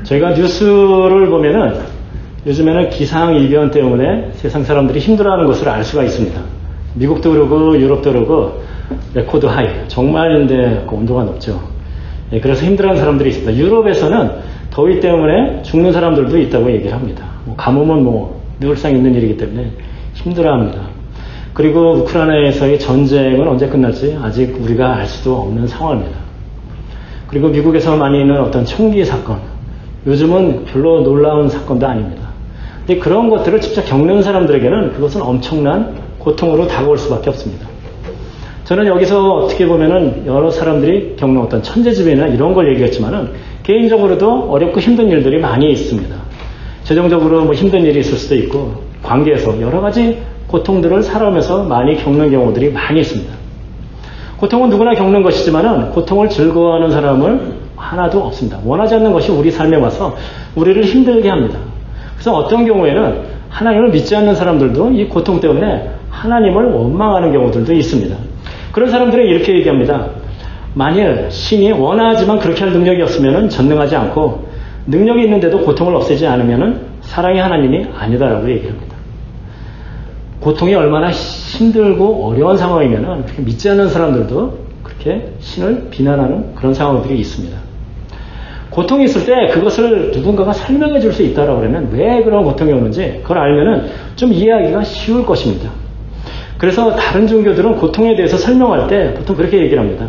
저희가 뉴스를 보면은 요즘에는 기상이변 때문에 세상 사람들이 힘들어하는 것을 알 수가 있습니다. 미국도 그러고 유럽도 그러고 레코드 하이, 정말인데 온도가 높죠. 예, 그래서 힘들어하는 사람들이 있습니다. 유럽에서는 더위 때문에 죽는 사람들도 있다고 얘기를 합니다. 가뭄은 늘상 있는 일이기 때문에 힘들어합니다. 그리고 우크라이나에서의 전쟁은 언제 끝날지 아직 우리가 알 수도 없는 상황입니다. 그리고 미국에서 많이 있는 어떤 총기 사건, 요즘은 별로 놀라운 사건도 아닙니다. 근데 그런 것들을 직접 겪는 사람들에게는 그것은 엄청난 고통으로 다가올 수밖에 없습니다. 저는 여기서 어떻게 보면은 여러 사람들이 겪는 어떤 천재지변이나 이런 걸 얘기했지만은 개인적으로도 어렵고 힘든 일들이 많이 있습니다. 재정적으로 힘든 일이 있을 수도 있고 관계에서 여러 가지 고통들을 살아오면서 많이 겪는 경우들이 많이 있습니다. 고통은 누구나 겪는 것이지만은 고통을 즐거워하는 사람은 하나도 없습니다. 원하지 않는 것이 우리 삶에 와서 우리를 힘들게 합니다. 그래서 어떤 경우에는 하나님을 믿지 않는 사람들도 이 고통 때문에 하나님을 원망하는 경우들도 있습니다. 그런 사람들은 이렇게 얘기합니다. 만일 신이 원하지만 그렇게 할 능력이 없으면 전능하지 않고 능력이 있는데도 고통을 없애지 않으면 사랑의 하나님이 아니다라고 얘기합니다. 고통이 얼마나 힘들고 어려운 상황이면 믿지 않는 사람들도 그렇게 신을 비난하는 그런 상황들이 있습니다. 고통이 있을 때 그것을 누군가가 설명해 줄 수 있다라고 하면 왜 그런 고통이 오는지 그걸 알면은 좀 이해하기가 쉬울 것입니다. 그래서 다른 종교들은 고통에 대해서 설명할 때 보통 그렇게 얘기를 합니다.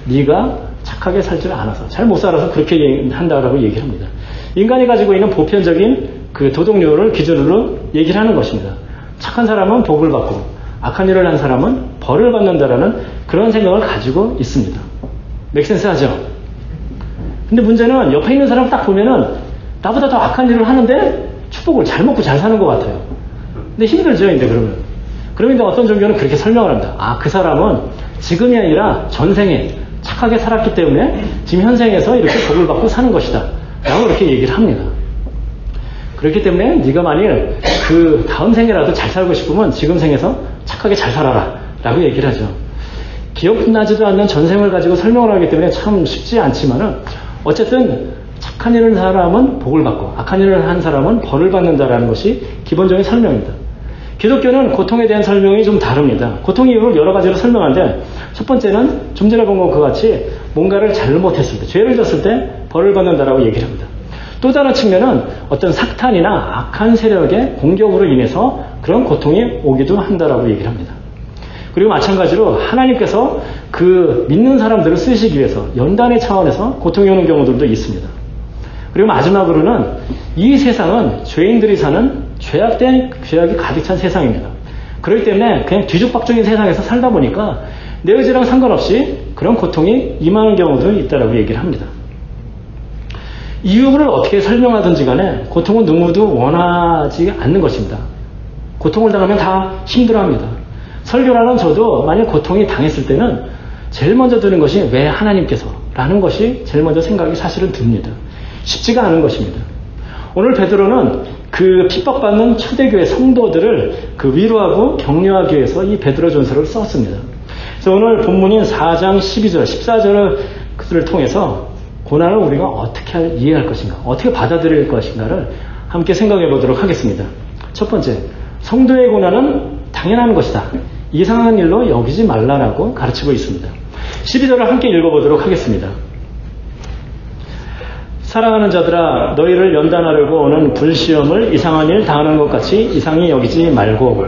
네가 착하게 살지 않아서 잘 못 살아서 그렇게 한다라고 얘기를 합니다. 인간이 가지고 있는 보편적인 그 도덕률을 기준으로 얘기를 하는 것입니다. 착한 사람은 복을 받고 악한 일을 한 사람은 벌을 받는다라는 그런 생각을 가지고 있습니다. 맥센스 하죠? 근데 문제는 옆에 있는 사람 딱 보면은 나보다 더 악한 일을 하는데 축복을 잘 먹고 잘 사는 것 같아요. 근데 힘들죠, 근데 그러면. 그런데 어떤 종교는 그렇게 설명을 합니다. 아, 그 사람은 지금이 아니라 전생에 착하게 살았기 때문에 지금 현생에서 이렇게 복을 받고 사는 것이다. 라고 이렇게 얘기를 합니다. 그렇기 때문에 네가 만일 그 다음 생에라도 잘 살고 싶으면 지금 생에서 착하게 잘 살아라. 라고 얘기를 하죠. 기억나지도 않는 전생을 가지고 설명을 하기 때문에 참 쉽지 않지만은 어쨌든 착한 일을 한 사람은 복을 받고 악한 일을 한 사람은 벌을 받는다라는 것이 기본적인 설명입니다. 기독교는 고통에 대한 설명이 좀 다릅니다. 고통 이유를 여러 가지로 설명하는데 첫 번째는 좀 전에 본 것과 같이 뭔가를 잘못했을 때, 죄를 졌을 때 벌을 받는다라고 얘기를 합니다. 또 다른 측면은 어떤 사탄이나 악한 세력의 공격으로 인해서 그런 고통이 오기도 한다라고 얘기를 합니다. 그리고 마찬가지로 하나님께서 그 믿는 사람들을 쓰시기 위해서 연단의 차원에서 고통이 오는 경우들도 있습니다. 그리고 마지막으로는 이 세상은 죄인들이 사는 죄악이 가득 찬 세상입니다. 그렇기 때문에 그냥 뒤죽박죽인 세상에서 살다 보니까 내 의지랑 상관없이 그런 고통이 임하는 경우도 있다라고 얘기를 합니다. 이유를 어떻게 설명하든지 간에 고통은 누구도 원하지 않는 것입니다. 고통을 당하면 다 힘들어합니다. 설교라는 저도 만약 고통이 당했을 때는 제일 먼저 드는 것이 왜 하나님께서 라는 것이 제일 먼저 생각이 사실은 듭니다. 쉽지가 않은 것입니다. 오늘 베드로는 그 핍박받는 초대교회 성도들을 그 위로하고 격려하기 위해서 이 베드로전서를 썼습니다. 그래서 오늘 본문인 4장 12절, 14절을 통해서 고난을 우리가 어떻게 이해할 것인가, 어떻게 받아들일 것인가를 함께 생각해 보도록 하겠습니다. 첫 번째, 성도의 고난은 당연한 것이다. 이상한 일로 여기지 말라라고 가르치고 있습니다. 12절을 함께 읽어보도록 하겠습니다. 사랑하는 자들아, 너희를 연단하려고 오는 불시험을 이상한 일 당하는 것 같이 이상히 여기지 말고.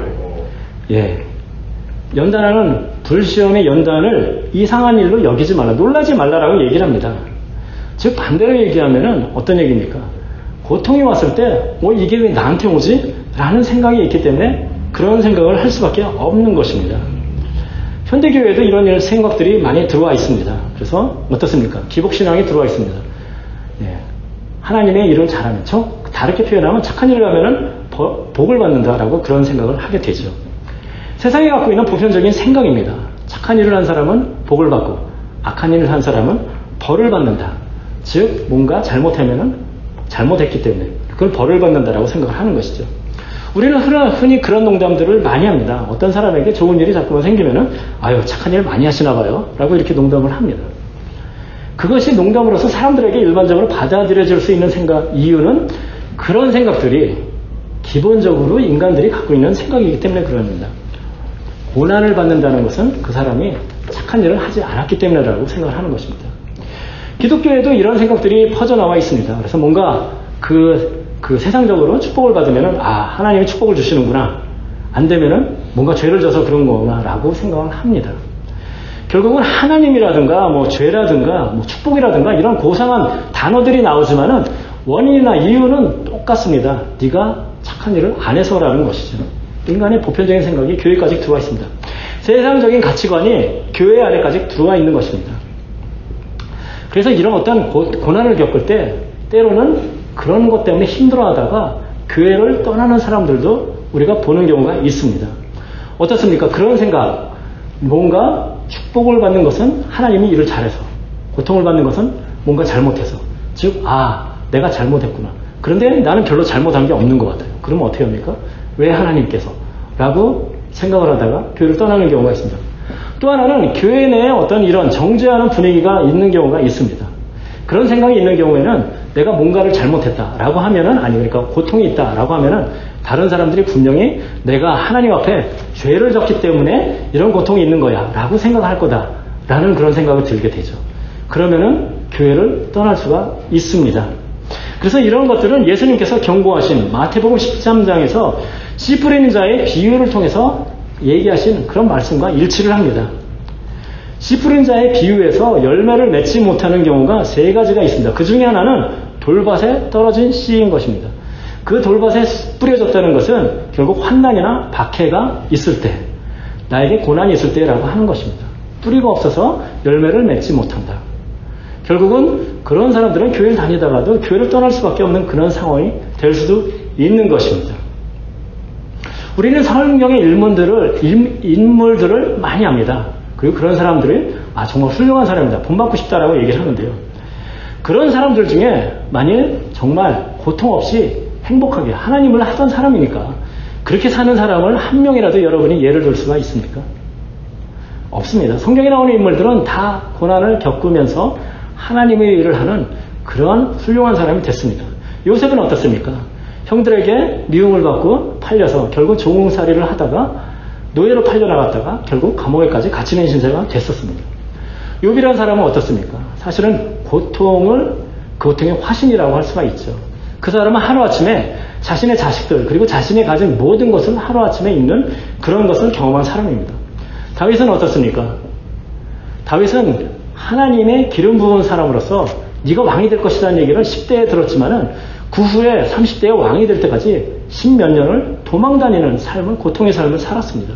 연단하는 불시험의 연단을 이상한 일로 여기지 말라, 놀라지 말라라고 얘기를 합니다. 즉 반대로 얘기하면은 어떤 얘기입니까? 고통이 왔을 때 이게 왜 나한테 오지? 라는 생각이 있기 때문에 그런 생각을 할 수밖에 없는 것입니다. 현대교회에도 이런 생각들이 많이 들어와 있습니다. 그래서 어떻습니까? 기복신앙이 들어와 있습니다. 하나님의 일을 잘하면, 다르게 표현하면 착한 일을 하면은 복을 받는다라고 그런 생각을 하게 되죠. 세상이 갖고 있는 보편적인 생각입니다. 착한 일을 한 사람은 복을 받고 악한 일을 한 사람은 벌을 받는다. 즉 뭔가 잘못하면은 잘못했기 때문에 그걸 벌을 받는다라고 생각을 하는 것이죠. 우리는 흔히 그런 농담들을 많이 합니다. 어떤 사람에게 좋은 일이 자꾸만 생기면은 아유 착한 일 많이 하시나 봐요 라고 이렇게 농담을 합니다. 그것이 농담으로서 사람들에게 일반적으로 받아들여질 수 있는 이유는 그런 생각들이 기본적으로 인간들이 갖고 있는 생각이기 때문에 그럽니다. 고난을 받는다는 것은 그 사람이 착한 일을 하지 않았기 때문이라고 생각을 하는 것입니다. 기독교에도 이런 생각들이 퍼져나와 있습니다. 그래서 뭔가 그 세상적으로 축복을 받으면은, 하나님이 축복을 주시는구나. 안 되면은 뭔가 죄를 져서 그런 거구나 라고 생각을 합니다. 결국은 하나님이라든가 죄라든가 축복이라든가 이런 고상한 단어들이 나오지만은 원인이나 이유는 똑같습니다. 네가 착한 일을 안 해서라는 것이죠. 인간의 보편적인 생각이 교회까지 들어와 있습니다. 세상적인 가치관이 교회 안에까지 들어와 있는 것입니다. 그래서 이런 어떤 고난을 겪을 때 때로는 그런 것 때문에 힘들어하다가 교회를 떠나는 사람들도 우리가 보는 경우가 있습니다. 어떻습니까? 그런 생각, 뭔가 축복을 받는 것은 하나님이 일을 잘해서, 고통을 받는 것은 뭔가 잘못해서, 즉 내가 잘못했구나. 그런데 나는 별로 잘못한 게 없는 것 같아요. 그러면 어떻게 합니까? 왜 하나님께서? 라고 생각을 하다가 교회를 떠나는 경우가 있습니다. 또 하나는 교회 내에 어떤 이런 정죄하는 분위기가 있는 경우가 있습니다. 그런 생각이 있는 경우에는 내가 뭔가를 잘못했다라고 하면은, 그러니까 고통이 있다라고 하면은 다른 사람들이 분명히 내가 하나님 앞에 죄를 졌기 때문에 이런 고통이 있는 거야 라고 생각할 거다라는 그런 생각을 들게 되죠. 그러면은 교회를 떠날 수가 있습니다. 그래서 이런 것들은 예수님께서 경고하신 마태복음 13장에서 씨 뿌리는 자의 비유를 통해서 얘기하신 그런 말씀과 일치를 합니다. 씨 뿌린 자의 비유에서 열매를 맺지 못하는 경우가 세 가지가 있습니다. 그 중에 하나는 돌밭에 떨어진 씨인 것입니다. 그 돌밭에 뿌려졌다는 것은 결국 환난이나 박해가 있을 때, 나에게 고난이 있을 때라고 하는 것입니다. 뿌리가 없어서 열매를 맺지 못한다. 결국은 그런 사람들은 교회를 다니다가도 교회를 떠날 수밖에 없는 그런 상황이 될 수도 있는 것입니다. 우리는 성경의 인물들을 많이 합니다. 그리고 그런 사람들이 정말 훌륭한 사람이다, 본받고 싶다라고 얘기를 하는데요. 그런 사람들 중에 만일 정말 고통 없이 행복하게 하나님을 하던 사람이니까 그렇게 사는 사람을 한 명이라도 여러분이 예를 들 수가 있습니까? 없습니다. 성경에 나오는 인물들은 다 고난을 겪으면서 하나님의 일을 하는 그런 훌륭한 사람이 됐습니다. 요셉은 어떻습니까? 형들에게 미움을 받고 팔려서 결국 종살이를 하다가 노예로 팔려나갔다가 결국 감옥에까지 갇히는 신세가 됐었습니다. 욥이라는 사람은 어떻습니까? 사실은 고통의 화신이라고 할 수가 있죠. 그 사람은 하루아침에 자신의 자식들 그리고 자신이 가진 모든 것을 하루아침에 잃는 그런 것을 경험한 사람입니다. 다윗은 어떻습니까? 다윗은 하나님의 기름 부은 사람으로서 네가 왕이 될 것이라는 얘기를 10대에 들었지만은 그 후에 30대에 왕이 될 때까지 10몇 년을 도망다니는 삶을, 고통의 삶을 살았습니다.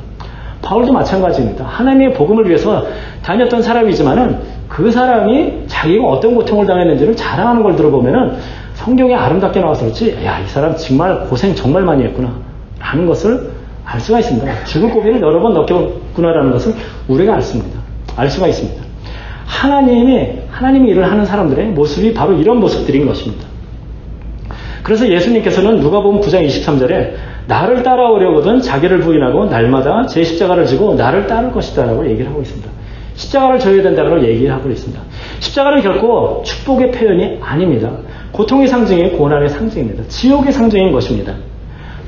바울도 마찬가지입니다. 하나님의 복음을 위해서 다녔던 사람이지만은 그 사람이 자기가 어떤 고통을 당했는지를 자랑하는 걸 들어보면은 성경에 아름답게 나와서 그렇지, 이 사람 정말 고생 정말 많이 했구나 라는 것을 알 수가 있습니다. 죽을 고비를 여러 번 넘겼구나라는 것을 우리가 알 수가 있습니다. 하나님이 일을 하는 사람들의 모습이 바로 이런 모습들인 것입니다. 그래서 예수님께서는 누가복음 9장 23절에 나를 따라오려거든 자기를 부인하고 날마다 제 십자가를 지고 나를 따를 것이다 라고 얘기를 하고 있습니다. 십자가를 져야 된다고 얘기를 하고 있습니다. 십자가는 결코 축복의 표현이 아닙니다. 고통의 상징이고 고난의 상징입니다. 지옥의 상징인 것입니다.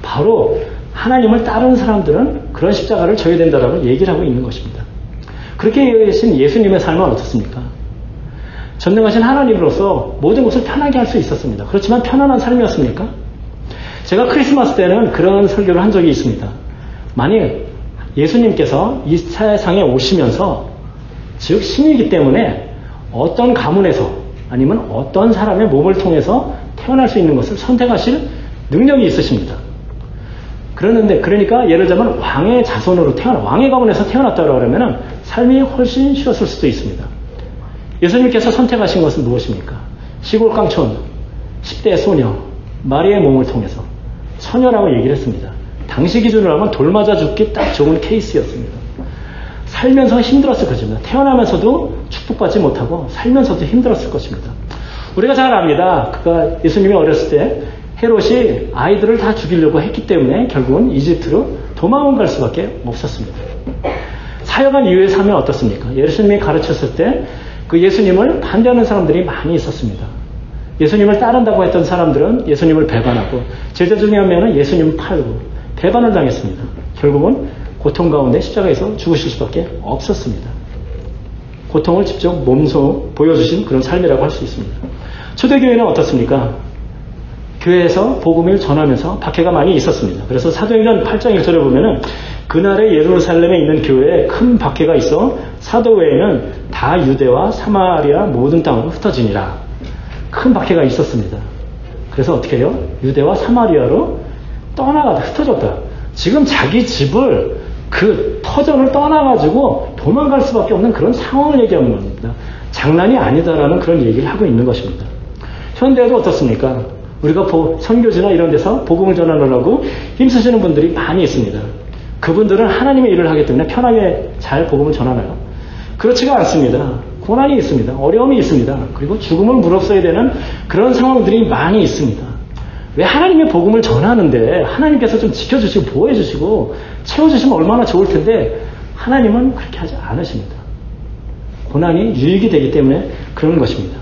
바로 하나님을 따르는 사람들은 그런 십자가를 져야 된다라고 얘기를 하고 있는 것입니다. 그렇게 얘기하신 예수님의 삶은 어떻습니까? 전능하신 하나님으로서 모든 것을 편하게 할 수 있었습니다. 그렇지만 편안한 삶이었습니까? 제가 크리스마스 때는 그런 설교를 한 적이 있습니다. 만약 예수님께서 이 세상에 오시면서 즉 신이기 때문에 어떤 가문에서 아니면 어떤 사람의 몸을 통해서 태어날 수 있는 것을 선택하실 능력이 있으십니다. 그러니까 예를 들자면 왕의 자손으로 왕의 가문에서 태어났다고 하면 삶이 훨씬 쉬웠을 수도 있습니다. 예수님께서 선택하신 것은 무엇입니까? 시골 깡촌, 10대 소녀, 마리아의 몸을 통해서 처녀라고 얘기를 했습니다. 당시 기준으로 하면 돌 맞아 죽기 딱 좋은 케이스였습니다. 살면서 힘들었을 것입니다. 태어나면서도 축복받지 못하고 살면서도 힘들었을 것입니다. 우리가 잘 압니다. 예수님이 어렸을 때 헤롯이 아이들을 다 죽이려고 했기 때문에 결국은 이집트로 도망을 갈 수밖에 없었습니다. 사역한 이후의 삶은 어떻습니까? 예수님이 가르쳤을 때 그 예수님을 반대하는 사람들이 많이 있었습니다. 예수님을 따른다고 했던 사람들은 예수님을 배반하고, 제자 중에 한 명은 예수님을 팔고 배반을 당했습니다. 결국은 고통 가운데 십자가에서 죽으실 수밖에 없었습니다. 고통을 직접 몸소 보여주신 그런 삶이라고 할 수 있습니다. 초대교회는 어떻습니까? 교회에서 복음을 전하면서 박해가 많이 있었습니다. 그래서 사도행전 8장 1절에 보면은 그날에 예루살렘에 있는 교회에 큰 박해가 있어 사도 외에는 다 유대와 사마리아 모든 땅으로 흩어지니라. 큰 박해가 있었습니다. 그래서 어떻게 해요? 유대와 사마리아로 떠나가다 흩어졌다. 지금 자기 집을 그 터전을 떠나가지고 도망갈 수밖에 없는 그런 상황을 얘기하는 겁니다. 장난이 아니다라는 그런 얘기를 하고 있는 것입니다. 현대에도 어떻습니까? 우리가 선교지나 이런 데서 복음을 전하느라고 힘쓰시는 분들이 많이 있습니다. 그분들은 하나님의 일을 하기 때문에 편하게 잘 복음을 전하나요? 그렇지가 않습니다. 고난이 있습니다. 어려움이 있습니다. 그리고 죽음을 무릅써야 되는 그런 상황들이 많이 있습니다. 왜 하나님의 복음을 전하는데 하나님께서 좀 지켜주시고 보호해주시고 채워주시면 얼마나 좋을 텐데 하나님은 그렇게 하지 않으십니다. 고난이 유익이 되기 때문에 그런 것입니다.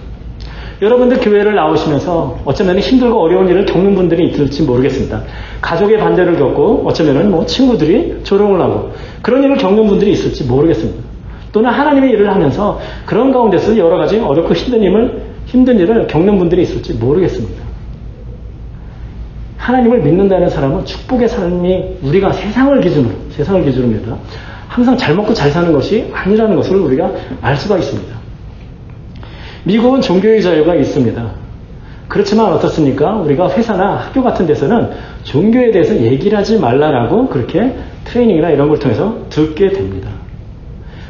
여러분들 교회를 나오시면서 어쩌면 힘들고 어려운 일을 겪는 분들이 있을지 모르겠습니다. 가족의 반대를 겪고 어쩌면 친구들이 조롱을 하고 그런 일을 겪는 분들이 있을지 모르겠습니다. 또는 하나님의 일을 하면서 그런 가운데서 여러 가지 어렵고 힘든 일을 겪는 분들이 있을지 모르겠습니다. 하나님을 믿는다는 사람은 축복의 삶이 우리가 세상을 기준으로입니다. 항상 잘 먹고 잘 사는 것이 아니라는 것을 우리가 알 수가 있습니다. 미국은 종교의 자유가 있습니다. 그렇지만 어떻습니까? 우리가 회사나 학교 같은 데서는 종교에 대해서 얘기를 하지 말라라고 그렇게 트레이닝이나 이런 걸 통해서 듣게 됩니다.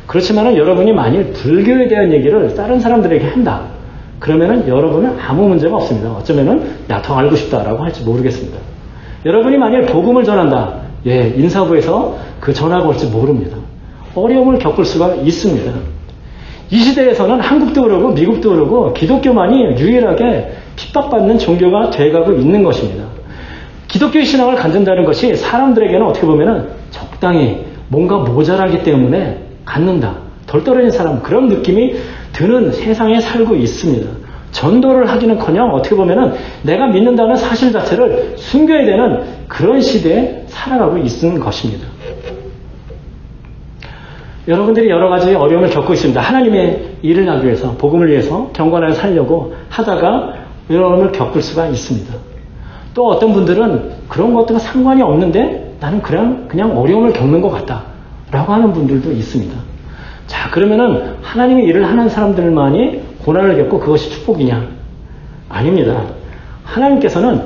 그렇지만 여러분이 만일 불교에 대한 얘기를 다른 사람들에게 한다. 그러면은 여러분은 아무 문제가 없습니다. 어쩌면은 더 알고 싶다라고 할지 모르겠습니다. 여러분이 만일 복음을 전한다. 인사부에서 그 전화가 올지 모릅니다. 어려움을 겪을 수가 있습니다. 이 시대에서는 한국도 그러고 미국도 그러고 기독교만이 유일하게 핍박받는 종교가 돼가고 있는 것입니다. 기독교의 신앙을 갖는다는 것이 사람들에게는 어떻게 보면은 적당히 뭔가 모자라기 때문에 갖는다. 덜 떨어진 사람, 그런 느낌이 드는 세상에 살고 있습니다. 전도를 하기는커녕 어떻게 보면은 내가 믿는다는 사실 자체를 숨겨야 되는 그런 시대에 살아가고 있는 것입니다. 여러분들이 여러 가지 어려움을 겪고 있습니다. 하나님의 일을 하기 위해서, 복음을 위해서 경건하게 살려고 하다가 어려움을 겪을 수가 있습니다. 또 어떤 분들은 그런 것들과 상관이 없는데 나는 그냥 어려움을 겪는 것 같다 라고 하는 분들도 있습니다. 자, 그러면은 하나님의 일을 하는 사람들만이 고난을 겪고 그것이 축복이냐? 아닙니다. 하나님께서는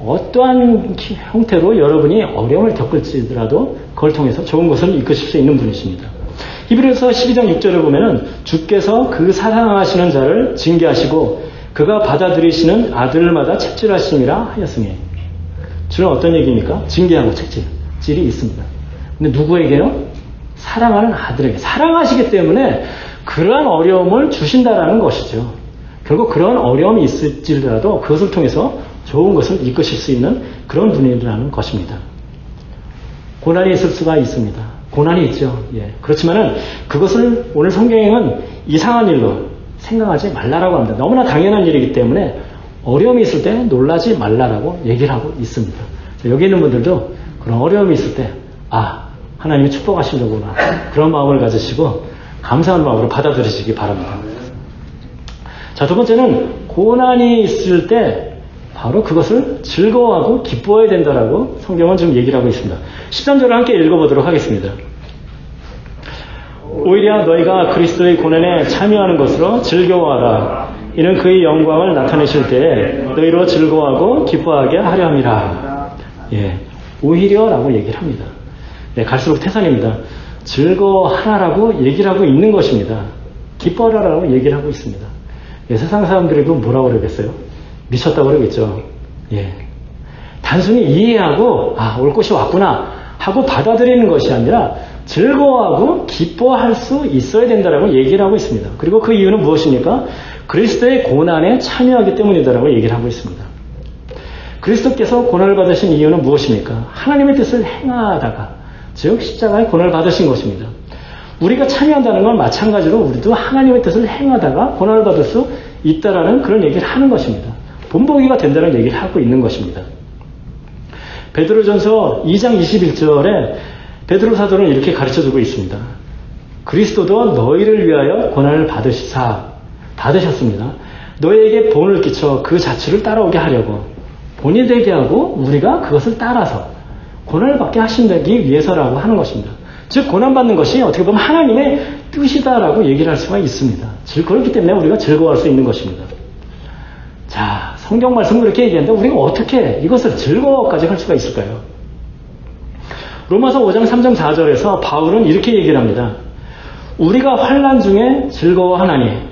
어떠한 형태로 여러분이 어려움을 겪을지라도 그걸 통해서 좋은 것을 이끄실 수 있는 분이십니다. 히브리서 12장 6절을 보면은 주께서 그 사랑하시는 자를 징계하시고 그가 받아들이시는 아들마다 책질하심이라 하였으니, 주는 어떤 얘기입니까? 징계하고 책질이 있습니다. 근데 누구에게요? 사랑하는 아들에게. 사랑하시기 때문에 그러한 어려움을 주신다라는 것이죠. 결국 그런 어려움이 있을지라도 그것을 통해서 좋은 것을 이끄실 수 있는 그런 분이라는 것입니다. 고난이 있을 수가 있습니다. 고난이 있죠. 그렇지만은 그것을 오늘 성경에는 이상한 일로 생각하지 말라라고 합니다. 너무나 당연한 일이기 때문에 어려움이 있을 때 놀라지 말라라고 얘기를 하고 있습니다. 여기 있는 분들도 그런 어려움이 있을 때 하나님이 축복하시려구나 그런 마음을 가지시고 감사한 마음으로 받아들이시기 바랍니다. 자, 두 번째는 고난이 있을 때 바로 그것을 즐거워하고 기뻐해야 된다라고 성경은 지금 얘기를 하고 있습니다. 13절을 함께 읽어보도록 하겠습니다. 오히려 너희가 그리스도의 고난에 참여하는 것으로 즐거워하라. 이는 그의 영광을 나타내실 때에 너희로 즐거워하고 기뻐하게 하려 함이라. 오히려라고 얘기를 합니다. 갈수록 태산입니다. 즐거워하라라고 얘기를 하고 있는 것입니다. 기뻐하라라고 얘기를 하고 있습니다. 세상 사람들에게 뭐라고 그러겠어요? 미쳤다고 그러겠죠. 단순히 이해하고 올 것이 왔구나 하고 받아들이는 것이 아니라 즐거워하고 기뻐할 수 있어야 된다라고 얘기를 하고 있습니다. 그리고 그 이유는 무엇입니까? 그리스도의 고난에 참여하기 때문이다라고 얘기를 하고 있습니다. 그리스도께서 고난을 받으신 이유는 무엇입니까? 하나님의 뜻을 행하다가, 즉 십자가의 고난을 받으신 것입니다. 우리가 참여한다는 건 마찬가지로 우리도 하나님의 뜻을 행하다가 고난을 받을 수 있다라는 그런 얘기를 하는 것입니다. 본보기가 된다는 얘기를 하고 있는 것입니다. 베드로전서 2장 21절에 베드로 사도는 이렇게 가르쳐주고 있습니다. 그리스도도 너희를 위하여 고난을 받으셨습니다. 너희에게 본을 끼쳐 그 자취를 따라오게 하려고 본이 되게 하고 우리가 그것을 따라서 고난을 받게 하신다기 위해서라고 하는 것입니다. 즉 고난받는 것이 어떻게 보면 하나님의 뜻이다라고 얘기를 할 수가 있습니다. 즉 그렇기 때문에 우리가 즐거워할 수 있는 것입니다. 자, 성경 말씀을 이렇게 얘기하는데 우리가 어떻게 이것을 즐거워까지 할 수가 있을까요? 로마서 5장 3장 4절에서 바울은 이렇게 얘기를 합니다. 우리가 환난 중에 즐거워하나니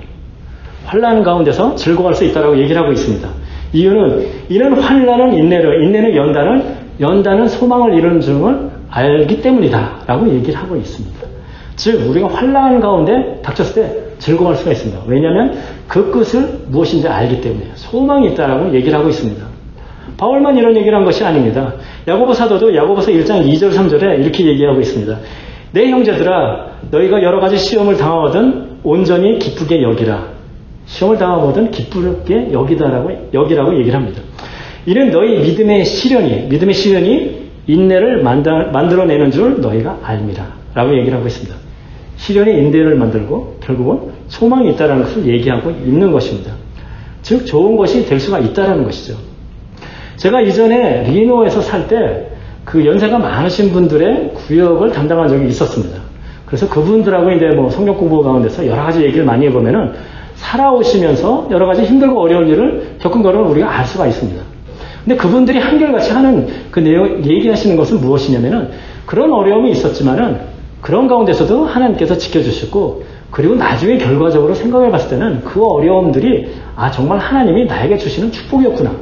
환난 가운데서 즐거워할 수 있다라고 얘기를 하고 있습니다. 이는 환난은 인내를, 인내는 연단은 소망을 이루는 줄을 알기 때문이다 라고 얘기를 하고 있습니다. 즉 우리가 환난 가운데 닥쳤을 때 즐거워할 수가 있습니다. 왜냐하면 그 끝을 무엇인지 알기 때문에 소망이 있다라고 얘기를 하고 있습니다. 바울만 이런 얘기를 한 것이 아닙니다. 야고보 사도도 야고보서 1장 2절 3절에 이렇게 얘기하고 있습니다. 내 형제들아 너희가 여러 가지 시험을 당하거든 온전히 기쁘게 여기라. 시험을 당하거든 기쁘게 여기라고 얘기를 합니다. 이는 너희 믿음의 시련이 인내를 만들어내는 줄 너희가 알미라 라고 얘기를 하고 있습니다. 시련이 인내를 만들고 결국은 소망이 있다는 것을 얘기하고 있는 것입니다. 즉 좋은 것이 될 수가 있다는 것이죠. 제가 이전에 리노에서 살 때 그 연세가 많으신 분들의 구역을 담당한 적이 있었습니다. 그래서 그분들하고 이제 뭐 성경 공부 가운데서 여러 가지 얘기를 많이 해보면은 살아오시면서 여러 가지 힘들고 어려운 일을 겪은 거를 우리가 알 수가 있습니다. 근데 그분들이 한결같이 하는 그 내용, 얘기하시는 것은 무엇이냐면은 그런 어려움이 있었지만은 그런 가운데서도 하나님께서 지켜주셨고 그리고 나중에 결과적으로 생각해 봤을 때는 그 어려움들이 정말 하나님이 나에게 주시는 축복이었구나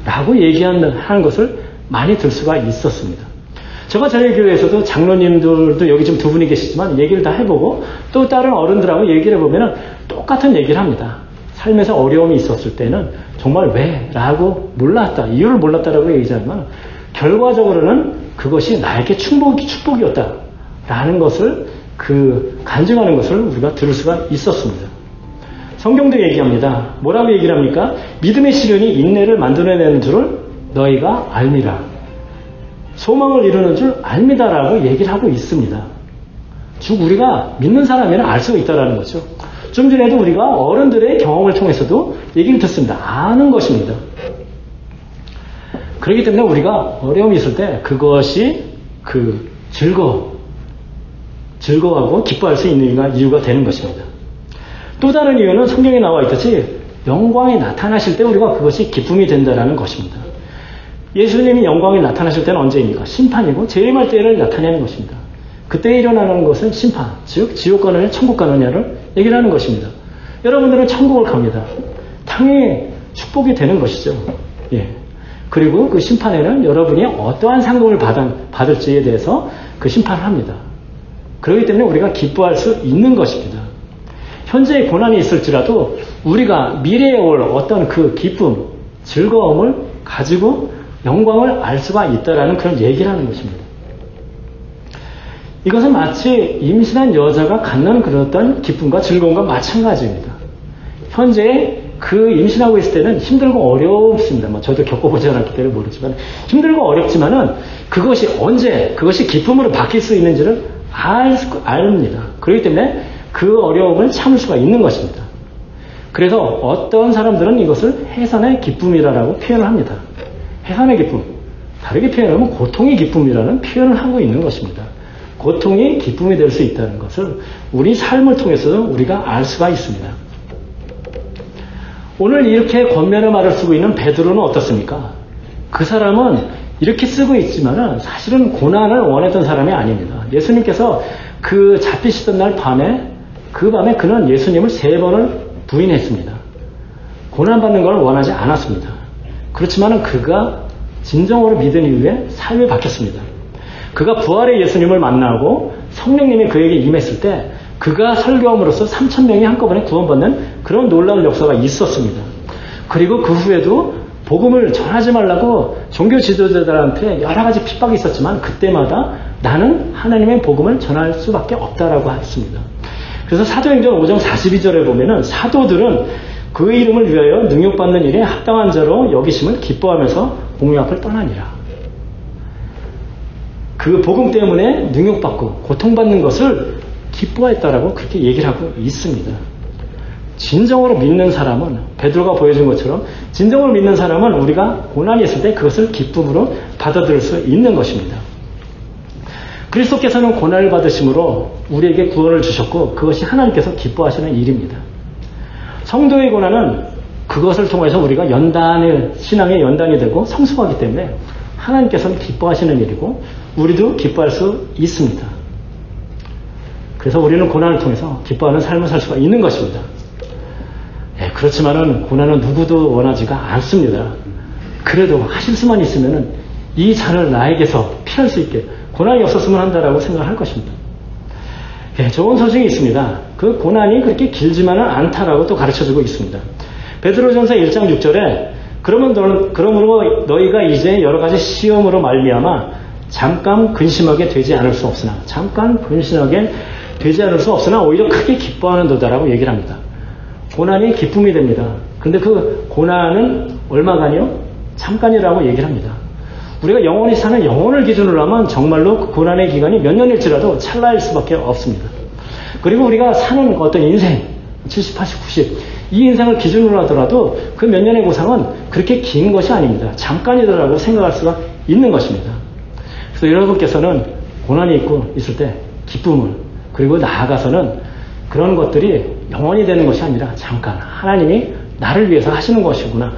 라고 얘기하는 것을 많이 들 수가 있었습니다. 제가 저희 교회에서도 장로님들도 여기 지금 두 분이 계시지만 얘기를 다 해보고 또 다른 어른들하고 얘기를 해보면 똑같은 얘기를 합니다. 삶에서 어려움이 있었을 때는 정말 왜? 라고 몰랐다. 이유를 몰랐다라고 얘기하지만 결과적으로는 그것이 나에게 축복이었다. 라는 것을 간증하는 것을 우리가 들을 수가 있었습니다. 성경도 얘기합니다. 뭐라고 얘기를 합니까? 믿음의 시련이 인내를 만들어내는 줄을 너희가 알미라. 소망을 이루는 줄 알미다라고 얘기를 하고 있습니다. 즉 우리가 믿는 사람이면 알 수가 있다는 거죠. 좀 전에도 우리가 어른들의 경험을 통해서도 얘기를 듣습니다. 아는 것입니다. 그렇기 때문에 우리가 어려움이 있을 때 그것이 즐거워하고 기뻐할 수 있는 이유가 되는 것입니다. 또 다른 이유는 성경에 나와 있듯이 영광이 나타나실 때 우리가 그것이 기쁨이 된다는 것입니다. 예수님이 영광이 나타나실 때는 언제입니까? 심판이고 재림할 때를 나타내는 것입니다. 그때 일어나는 것은 심판, 즉 지옥 가느냐 천국 가느냐를 얘기를 하는 것입니다. 여러분들은 천국을 갑니다. 당연히 축복이 되는 것이죠. 예. 그리고 그 심판에는 여러분이 어떠한 상급을 받을지에 대해서 그 심판을 합니다. 그렇기 때문에 우리가 기뻐할 수 있는 것입니다. 현재의 고난이 있을지라도 우리가 미래에 올 어떤 그 기쁨, 즐거움을 가지고 영광을 알 수가 있다라는 그런 얘기를 하는 것입니다. 이것은 마치 임신한 여자가 갖는 그런 어떤 기쁨과 즐거움과 마찬가지입니다. 현재 그 임신하고 있을 때는 힘들고 어렵습니다. 저도 겪어보지 않았기 때문에 모르지만 힘들고 어렵지만은 그것이 언제 그것이 기쁨으로 바뀔 수 있는지를 압니다. 그렇기 때문에 그 어려움을 참을 수가 있는 것입니다. 그래서 어떤 사람들은 이것을 해산의 기쁨이라고 표현을 합니다. 해산의 기쁨, 다르게 표현하면 고통의 기쁨이라는 표현을 하고 있는 것입니다. 고통이 기쁨이 될 수 있다는 것을 우리 삶을 통해서도 우리가 알 수가 있습니다. 오늘 이렇게 권면의 말을 쓰고 있는 베드로는 어떻습니까? 그 사람은 이렇게 쓰고 있지만 사실은 고난을 원했던 사람이 아닙니다. 예수님께서 그 잡히시던 날 밤에 그는 예수님을 3번을 부인했습니다. 고난받는 걸 원하지 않았습니다. 그렇지만 그가 진정으로 믿은 이후에 삶이 바뀌었습니다. 그가 부활의 예수님을 만나고 성령님이 그에게 임했을 때 그가 설교함으로써 3,000명이 한꺼번에 구원받는 그런 놀라운 역사가 있었습니다. 그리고 그 후에도 복음을 전하지 말라고 종교 지도자들한테 여러 가지 핍박이 있었지만 그때마다 나는 하나님의 복음을 전할 수밖에 없다라고 했습니다. 그래서 사도행전 5장 42절에 보면은 사도들은 그 이름을 위하여 능욕받는 일에 합당한 자로 여기심을 기뻐하면서 공의 앞을 떠나니라. 그 복음 때문에 능욕받고 고통받는 것을 기뻐했다라고 그렇게 얘기를 하고 있습니다. 진정으로 믿는 사람은 베드로가 보여준 것처럼 진정으로 믿는 사람은 우리가 고난이 있을 때 그것을 기쁨으로 받아들일 수 있는 것입니다. 그리스도께서는 고난을 받으심으로 우리에게 구원을 주셨고 그것이 하나님께서 기뻐하시는 일입니다. 성도의 고난은 그것을 통해서 우리가 신앙의 연단이 되고 성숙하기 때문에 하나님께서는 기뻐하시는 일이고 우리도 기뻐할 수 있습니다. 그래서 우리는 고난을 통해서 기뻐하는 삶을 살 수가 있는 것입니다. 그렇지만은 고난은 누구도 원하지가 않습니다. 그래도 하실 수만 있으면은 이 잔을 나에게서 피할 수 있게 고난이 없었으면 한다라고 생각을 할 것입니다. 좋은 소식이 있습니다. 그 고난이 그렇게 길지만은 않다라고 또 가르쳐주고 있습니다. 베드로전서 1장 6절에 그러므로 너희가 이제 여러 가지 시험으로 말미암아 잠깐 근심하게 되지 않을 수 없으나 오히려 크게 기뻐하는도다라고 얘기를 합니다. 고난이 기쁨이 됩니다. 근데 그 고난은 얼마간이요? 잠깐이라고 얘기를 합니다. 우리가 영원히 사는 영혼을 기준으로 하면 정말로 그 고난의 기간이 몇 년일지라도 찰나일 수밖에 없습니다. 그리고 우리가 사는 어떤 인생 70, 80, 90 이 인생을 기준으로 하더라도 그 몇 년의 고상은 그렇게 긴 것이 아닙니다. 잠깐이더라고 생각할 수가 있는 것입니다. 그래서 여러분께서는 고난이 있을 때 기쁨을 그리고 나아가서는 그런 것들이 영원히 되는 것이 아니라 잠깐 하나님이 나를 위해서 하시는 것이구나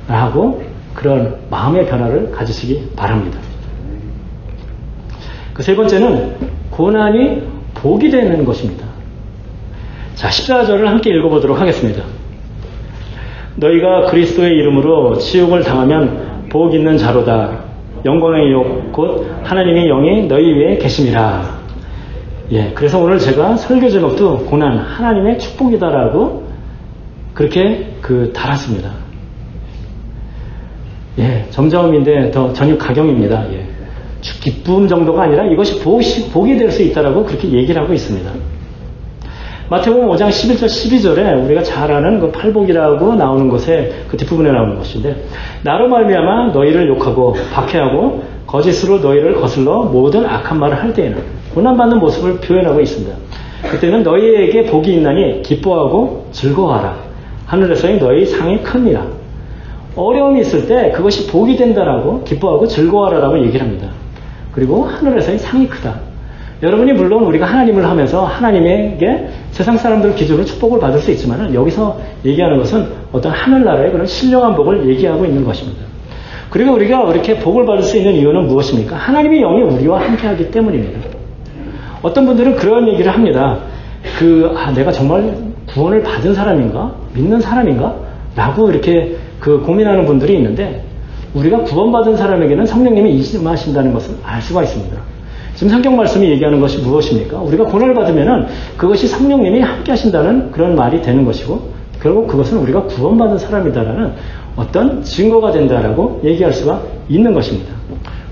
라고 그런 마음의 변화를 가지시기 바랍니다. 그 세 번째는 고난이 복이 되는 것입니다. 자, 14절을 함께 읽어보도록 하겠습니다. 너희가 그리스도의 이름으로 치욕을 당하면 복 있는 자로다. 영광의 योग 곧 하나님의 영이 너희 위에 계심이라. 그래서 오늘 제가 설교 제목도 고난 하나님의 축복이다라고 그렇게 달았습니다. 점점인데 더 전육 가경입니다. 기쁨 정도가 아니라 이것이 복이 될 수 있다라고 그렇게 얘기를 하고 있습니다. 마태복음 5장 11절 12절에 우리가 잘 아는 그 팔복이라고 나오는 것에 그 뒷부분에 나오는 것인데 나로 말미암아 너희를 욕하고 박해하고 거짓으로 너희를 거슬러 모든 악한 말을 할 때에는 고난받는 모습을 표현하고 있습니다. 그때는 너희에게 복이 있나니 기뻐하고 즐거워하라. 하늘에서의 너희 상이 큽니다. 어려움이 있을 때 그것이 복이 된다라고 기뻐하고 즐거워하라라고 얘기를 합니다. 그리고 하늘에서의 상이 크다. 여러분이 물론 우리가 하나님을 하면서 하나님에게 세상 사람들 기준으로 축복을 받을 수 있지만 여기서 얘기하는 것은 어떤 하늘나라의 그런 신령한 복을 얘기하고 있는 것입니다. 그리고 우리가 이렇게 복을 받을 수 있는 이유는 무엇입니까? 하나님의 영이 우리와 함께하기 때문입니다. 어떤 분들은 그런 얘기를 합니다. 내가 정말 구원을 받은 사람인가? 믿는 사람인가? 라고 이렇게 고민하는 분들이 있는데 우리가 구원받은 사람에게는 성령님이 임하신다는 것을 알 수가 있습니다. 지금 성경 말씀이 얘기하는 것이 무엇입니까? 우리가 고난을 받으면은 그것이 성령님이 함께 하신다는 그런 말이 되는 것이고 결국 그것은 우리가 구원받은 사람이다라는 어떤 증거가 된다라고 얘기할 수가 있는 것입니다.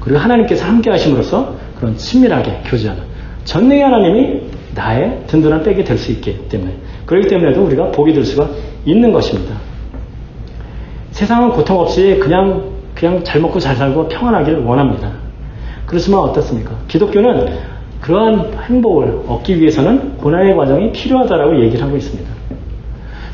그리고 하나님께서 함께 하심으로써 그런 친밀하게 교제하는 전능의 하나님이 나의 든든한 백이 될 수 있기 때문에 그렇기 때문에도 우리가 복이 될 수가 있는 것입니다. 세상은 고통 없이 그냥 잘 먹고 잘 살고 평안하기를 원합니다. 그렇지만 어떻습니까? 기독교는 그러한 행복을 얻기 위해서는 고난의 과정이 필요하다라고 얘기를 하고 있습니다.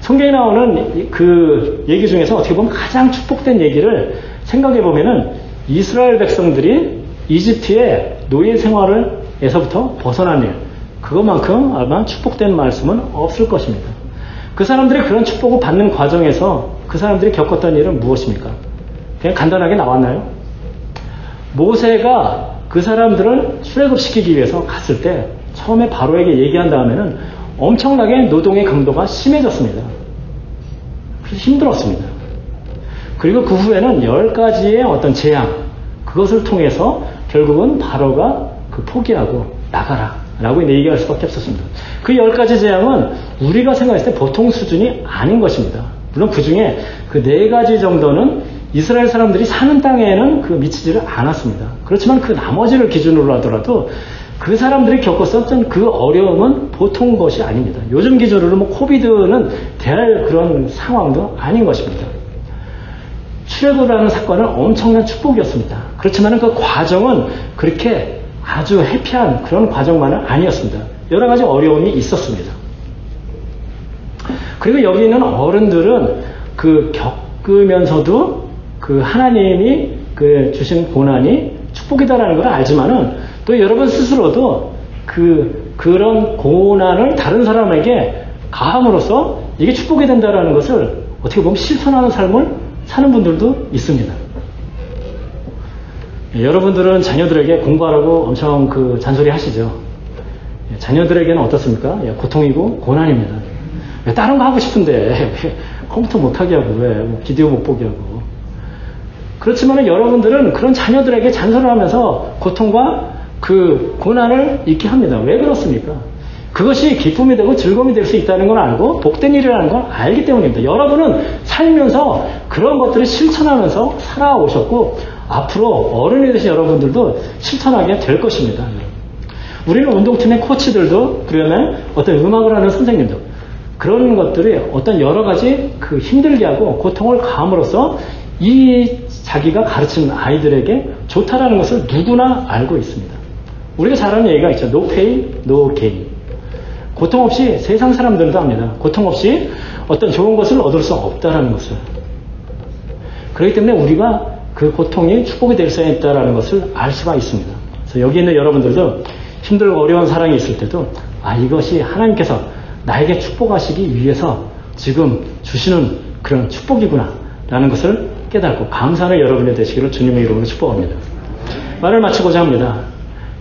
성경에 나오는 그 얘기 중에서 어떻게 보면 가장 축복된 얘기를 생각해 보면은 이스라엘 백성들이 이집트의 노예 생활에서부터 벗어난 일, 그것만큼 아마 축복된 말씀은 없을 것입니다. 그 사람들이 그런 축복을 받는 과정에서 그 사람들이 겪었던 일은 무엇입니까? 그냥 간단하게 나왔나요? 모세가 그 사람들을 출애굽시키기 위해서 갔을 때 처음에 바로에게 얘기한 다음에는 엄청나게 노동의 강도가 심해졌습니다. 그래서 힘들었습니다. 그리고 그 후에는 10가지의 어떤 재앙, 그것을 통해서 결국은 바로가 포기하고 나가라 라고 얘기할 수밖에 없었습니다. 그 10가지 재앙은 우리가 생각했을 때 보통 수준이 아닌 것입니다. 물론 그 중에 그 4가지 정도는 이스라엘 사람들이 사는 땅에는 그 미치지를 않았습니다. 그렇지만 그 나머지를 기준으로 하더라도 그 사람들이 겪었었던 그 어려움은 보통 것이 아닙니다. 요즘 기준으로 뭐 코비드는 대할 그런 상황도 아닌 것입니다. 출애굽이라는 사건은 엄청난 축복이었습니다. 그렇지만 그 과정은 그렇게 아주 해피한 그런 과정만은 아니었습니다. 여러 가지 어려움이 있었습니다. 그리고 여기 있는 어른들은 그 겪으면서도 그 하나님이 그 주신 고난이 축복이다라는 걸 알지만은 또 여러분 스스로도 그런 고난을 다른 사람에게 가함으로써 이게 축복이 된다라는 것을 어떻게 보면 실천하는 삶을 사는 분들도 있습니다. 여러분들은 자녀들에게 공부하라고 엄청 그 잔소리 하시죠. 자녀들에게는 어떻습니까? 고통이고 고난입니다. 왜 다른 거 하고 싶은데 왜 컴퓨터 못하게 하고 왜 비디오 못 보게 하고. 그렇지만 여러분들은 그런 자녀들에게 잔소리를 하면서 고통과 그 고난을 잊게 합니다. 왜 그렇습니까? 그것이 기쁨이 되고 즐거움이 될 수 있다는 걸 알고 복된 일이라는 걸 알기 때문입니다. 여러분은 살면서 그런 것들을 실천하면서 살아오셨고 앞으로 어른이 되신 여러분들도 실천하게 될 것입니다. 우리는 운동팀의 코치들도 그러면 어떤 음악을 하는 선생님도 그런 것들이 어떤 여러 가지 그 힘들게 하고 고통을 가함으로써 이 자기가 가르치는 아이들에게 좋다라는 것을 누구나 알고 있습니다. 우리가 잘 아는 얘기가 있죠. No pain, no gain. 고통 없이 세상 사람들도 합니다. 고통 없이 어떤 좋은 것을 얻을 수 없다라는 것을. 그렇기 때문에 우리가 그 고통이 축복이 될 수 있다라는 것을 알 수가 있습니다. 그래서 여기 있는 여러분들도 힘들고 어려운 사랑이 있을 때도 이것이 하나님께서 나에게 축복하시기 위해서 지금 주시는 그런 축복이구나 라는 것을 깨닫고 감사하는 여러분이 되시기를 주님의 이름으로 축복합니다. 말을 마치고자 합니다.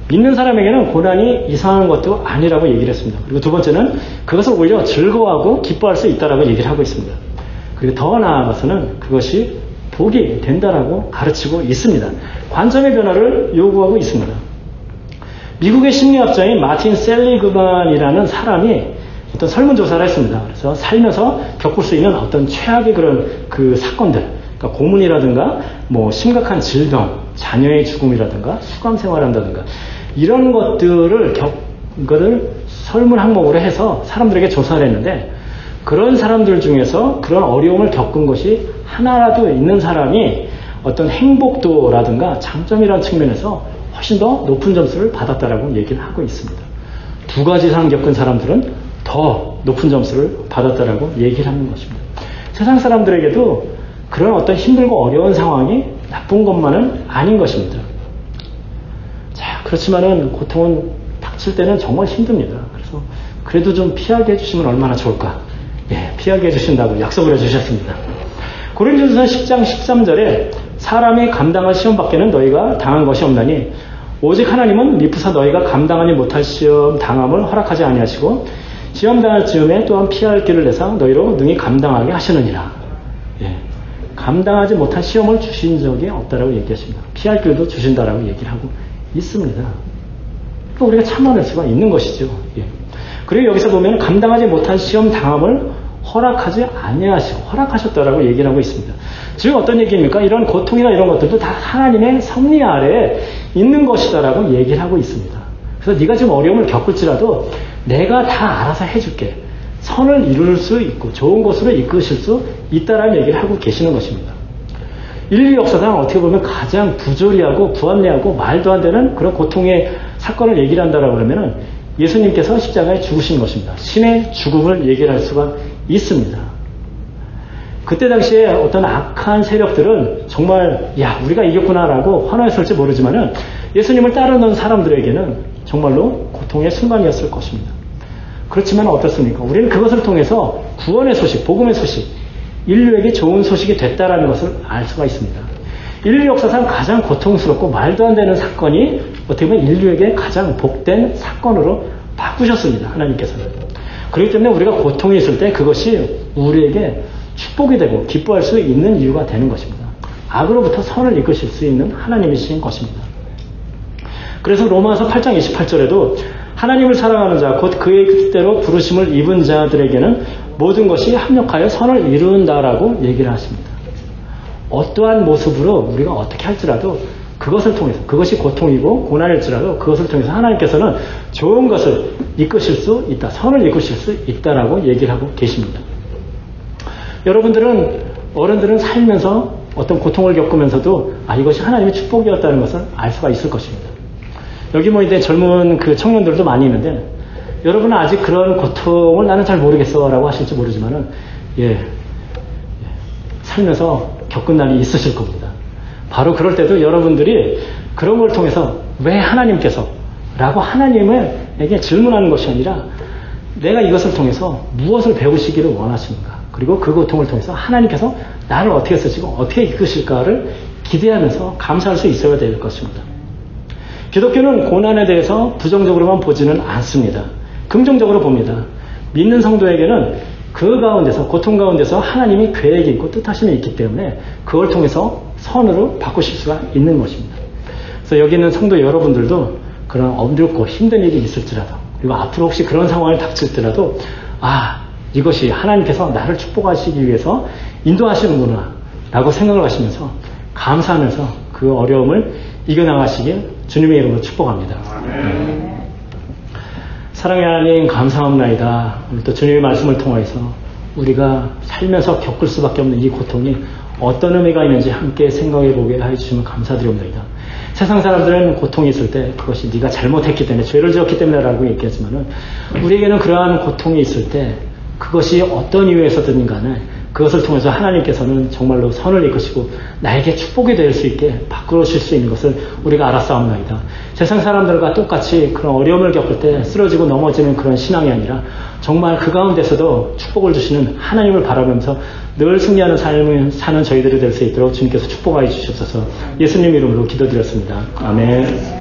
믿는 사람에게는 고난이 이상한 것도 아니라고 얘기를 했습니다. 그리고 두 번째는 그것을 오히려 즐거워하고 기뻐할 수 있다라고 얘기를 하고 있습니다. 그리고 더 나아가서는 그것이 복이 된다라고 가르치고 있습니다. 관점의 변화를 요구하고 있습니다. 미국의 심리학자인 마틴 셀리그만이라는 사람이 어떤 설문조사를 했습니다. 그래서 살면서 겪을 수 있는 어떤 최악의 그런 그 사건들, 그러니까 고문이라든가 뭐 심각한 질병, 자녀의 죽음이라든가 수감 생활한다든가 이런 것들을 그거를 설문 항목으로 해서 사람들에게 조사를 했는데 그런 사람들 중에서 그런 어려움을 겪은 것이 하나라도 있는 사람이 어떤 행복도라든가 장점이라는 측면에서 훨씬 더 높은 점수를 받았다라고 얘기를 하고 있습니다. 두 가지 이상 겪은 사람들은 더 높은 점수를 받았다라고 얘기를 하는 것입니다. 세상 사람들에게도 그런 어떤 힘들고 어려운 상황이 나쁜 것만은 아닌 것입니다. 자, 그렇지만은 고통은 닥칠 때는 정말 힘듭니다. 그래서 그래도 좀 피하게 해주시면 얼마나 좋을까? 예, 피하게 해주신다고 약속을 해주셨습니다. 고린도전서 10장 13절에 사람이 감당할 시험 밖에는 너희가 당한 것이 없나니 오직 하나님은 미쁘사 너희가 감당하지 못할 시험 당함을 허락하지 아니하시고 시험 당할 즈음에 또한 피할 길을 내사 너희로 능히 감당하게 하시느니라. 예, 감당하지 못한 시험을 주신 적이 없다라고 얘기하십니다. 피할 길도 주신다라고 얘기를 하고 있습니다. 그러니까 우리가 참아낼 수가 있는 것이죠. 예. 그리고 여기서 보면 감당하지 못한 시험 당함을 허락하지 아니하시고 허락하셨다라고 얘기를 하고 있습니다. 즉 어떤 얘기입니까? 이런 고통이나 이런 것들도 다 하나님의 섭리 아래에 있는 것이다라고 얘기를 하고 있습니다. 그래서 네가 지금 어려움을 겪을지라도 내가 다 알아서 해줄게. 선을 이룰 수 있고 좋은 곳으로 이끄실 수 있다라는 얘기를 하고 계시는 것입니다. 인류 역사상 어떻게 보면 가장 부조리하고 부합리하고 말도 안 되는 그런 고통의 사건을 얘기를 한다라고 그러면은 예수님께서 십자가에 죽으신 것입니다. 신의 죽음을 얘기할 수가 있습니다. 그때 당시에 어떤 악한 세력들은 정말 우리가 이겼구나라고 환호했을지 모르지만은 예수님을 따르는 사람들에게는 정말로 고통의 순간이었을 것입니다. 그렇지만 어떻습니까? 우리는 그것을 통해서 구원의 소식, 복음의 소식, 인류에게 좋은 소식이 됐다라는 것을 알 수가 있습니다. 인류 역사상 가장 고통스럽고 말도 안 되는 사건이 어떻게 보면 인류에게 가장 복된 사건으로 바꾸셨습니다. 하나님께서는. 그렇기 때문에 우리가 고통이 있을 때 그것이 우리에게 축복이 되고 기뻐할 수 있는 이유가 되는 것입니다. 악으로부터 선을 이끄실 수 있는 하나님이신 것입니다. 그래서 로마서 8장 28절에도 하나님을 사랑하는 자, 곧 그의 뜻대로 부르심을 입은 자들에게는 모든 것이 합력하여 선을 이룬다라고 얘기를 하십니다. 어떠한 모습으로 우리가 어떻게 할지라도 그것을 통해서, 그것이 고통이고 고난일지라도 그것을 통해서 하나님께서는 좋은 것을 이끄실 수 있다, 선을 이끄실 수 있다라고 얘기를 하고 계십니다. 어른들은 살면서 어떤 고통을 겪으면서도 이것이 하나님의 축복이었다는 것을 알 수가 있을 것입니다. 여기 이제 젊은 그 청년들도 많이 있는데, 여러분은 아직 그런 고통을 나는 잘 모르겠어 라고 하실지 모르지만은, 살면서 겪은 날이 있으실 겁니다. 바로 그럴 때도 여러분들이 그런 걸 통해서 왜 하나님께서 라고 하나님에게 질문하는 것이 아니라 내가 이것을 통해서 무엇을 배우시기를 원하십니까? 그리고 그 고통을 통해서 하나님께서 나를 어떻게 쓰시고 어떻게 이끄실까를 기대하면서 감사할 수 있어야 될 것입니다. 기독교는 고난에 대해서 부정적으로만 보지는 않습니다. 긍정적으로 봅니다. 믿는 성도에게는 그 가운데서, 고통 가운데서 하나님이 계획이 있고 뜻하심이 있기 때문에 그걸 통해서 선으로 바꾸실 수가 있는 것입니다. 그래서 여기 있는 성도 여러분들도 그런 어렵고 힘든 일이 있을지라도, 그리고 앞으로 혹시 그런 상황이 닥칠지라도 이것이 하나님께서 나를 축복하시기 위해서 인도하시는구나 라고 생각을 하시면서 감사하면서 그 어려움을 이겨나가시길 주님의 이름으로 축복합니다. 사랑의 하나님, 감사합니다. 오늘 또 주님의 말씀을 통해서 우리가 살면서 겪을 수밖에 없는 이 고통이 어떤 의미가 있는지 함께 생각해 보게 해주시면 감사드립니다. 세상 사람들은 고통이 있을 때 그것이 네가 잘못했기 때문에, 죄를 지었기 때문에 라고 얘기하지만은, 우리에게는 그러한 고통이 있을 때 그것이 어떤 이유에서든 간에 그것을 통해서 하나님께서는 정말로 선을 이끄시고 나에게 축복이 될 수 있게 바꾸실 수 있는 것을 우리가 알았사옵나이다. 세상 사람들과 똑같이 그런 어려움을 겪을 때 쓰러지고 넘어지는 그런 신앙이 아니라 정말 그 가운데서도 축복을 주시는 하나님을 바라보면서 늘 승리하는 삶을 사는 저희들이 될 수 있도록 주님께서 축복하여 주시옵소서. 예수님 이름으로 기도드렸습니다. 아멘.